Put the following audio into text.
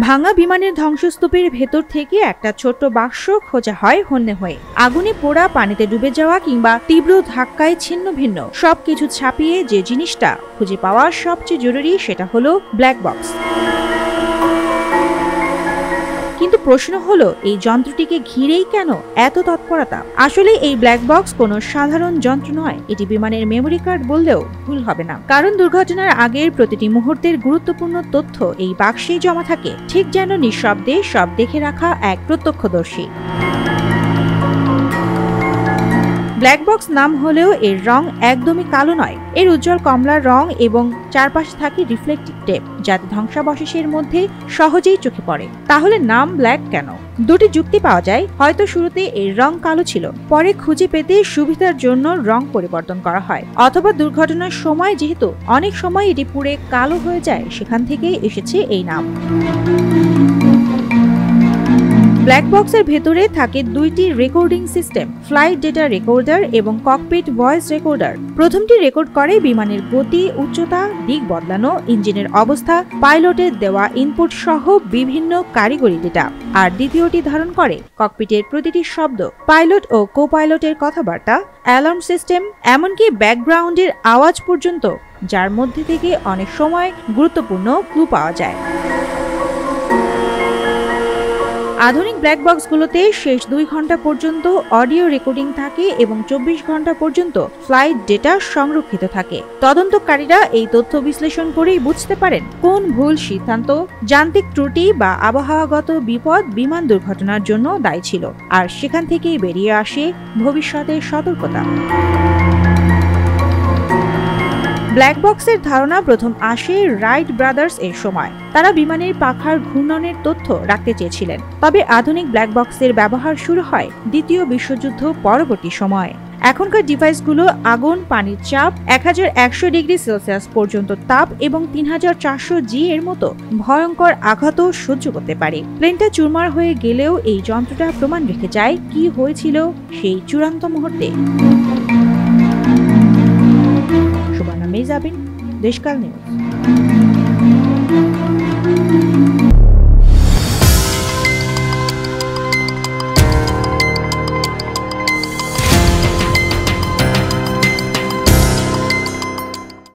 ভাঙা বিমানের ধ্বংসস্তূপের ভেতর থেকে একটা ছোট্ট বাক্স খোঁজা হয় হন্যে হয়ে। আগুনে পোড়া, পানিতে ডুবে যাওয়া কিংবা তীব্র ধাক্কায় ছিন্ন ভিন্ন সবকিছু ছাপিয়ে যে জিনিসটা খুঁজে পাওয়া সবচেয়ে জরুরি সেটা হলো ব্ল্যাক বক্স। কিন্তু প্রশ্ন হলো, এই যন্ত্রটিকে ঘিরেই কেন এত তৎপরতা? আসলে এই ব্ল্যাক বক্স কোনো সাধারণ যন্ত্র নয়, এটি বিমানের মেমোরি কার্ড বললেও ভুল হবে না। কারণ দুর্ঘটনার আগের প্রতিটি মুহূর্তের গুরুত্বপূর্ণ তথ্য এই বাক্সেই জমা থাকে, ঠিক যেন নিঃশব্দে সব দেখে রাখা এক প্রত্যক্ষদর্শী। ব্ল্যাক বক্স নাম হলেও এর রং একদমই কালো নয়। এর উজ্জ্বল কমলা রং এবং চারপাশে থাকে রিফ্লেক্টিভ টেপ, যাতে ধ্বংসাবশেষের মধ্যে সহজেই চোখে পড়ে। তাহলে নাম ব্ল্যাক কেন? দুটি যুক্তি পাওয়া যায়। হয়তো শুরুতে এর রং কালো ছিল, পরে খুঁজে পেতে সুবিধার জন্য রং পরিবর্তন করা হয়, অথবা দুর্ঘটনার সময় যেহেতু অনেক সময় এটি পুড়ে কালো হয়ে যায়, সেখান থেকেই এসেছে এই নাম। ব্ল্যাক বক্সের ভেতরে থাকে দুইটি recording system, flight data recorder এবং ককপিট ভয়েস রেকর্ডার। প্রথমটি রেকর্ড করে বিমানের গতি, উচ্চতা, দিক বদলানো, ইঞ্জিনের অবস্থা, পাইলটের দেওয়া ইনপুট সহ বিভিন্ন কারিগরি ডেটা। আর দ্বিতীয়টি ধারণ করে ককপিটের প্রতিটি শব্দ, পাইলট ও কো পাইলটের কথাবার্তা, অ্যালার্ম সিস্টেম, এমনকি ব্যাকগ্রাউন্ডের আওয়াজ পর্যন্ত, যার মধ্যে থেকে অনেক সময় গুরুত্বপূর্ণ ক্লু পাওয়া যায়। আধুনিক ব্ল্যাক বক্সগুলোতে শেষ 2 ঘন্টা পর্যন্ত অডিও রেকর্ডিং থাকে এবং 24 ঘন্টা পর্যন্ত ফ্লাইট ডেটা সংরক্ষিত থাকে। তদন্তকারীরা এই তথ্য বিশ্লেষণ করেই বুঝতে পারেন কোন ভুল সিদ্ধান্ত, যান্ত্রিক ত্রুটি বা আবহাওয়াগত বিপদ বিমান দুর্ঘটনার জন্য দায়ী ছিল, আর সেখান থেকেই বেরিয়ে আসে ভবিষ্যতের সতর্কতা। ব্ল্যাক বক্সের ধারণা প্রথম আসে রাইট ব্রাদার্স এর সময়। তারা বিমানের পাখার ঘূর্ণনের তথ্য রাখতে চেয়েছিলেন। তবে আধুনিক ব্ল্যাক বক্সের ব্যবহার শুরু হয় দ্বিতীয় বিশ্বযুদ্ধ পরবর্তী সময়ে। এখনকার ডিভাইসগুলো আগুন, পানির চাপ, 1100 ডিগ্রি সেলসিয়াস পর্যন্ত তাপ এবং 3400 জি এর মতো ভয়ঙ্কর আঘাতও সহ্য করতে পারে। প্লেনটা চুরমার হয়ে গেলেও এই যন্ত্রটা প্রমাণ রেখে যায় কি হয়েছিল সেই চূড়ান্ত মুহূর্তে। সুবর্ণা মেজাবিন, দেশকাল নিউজ।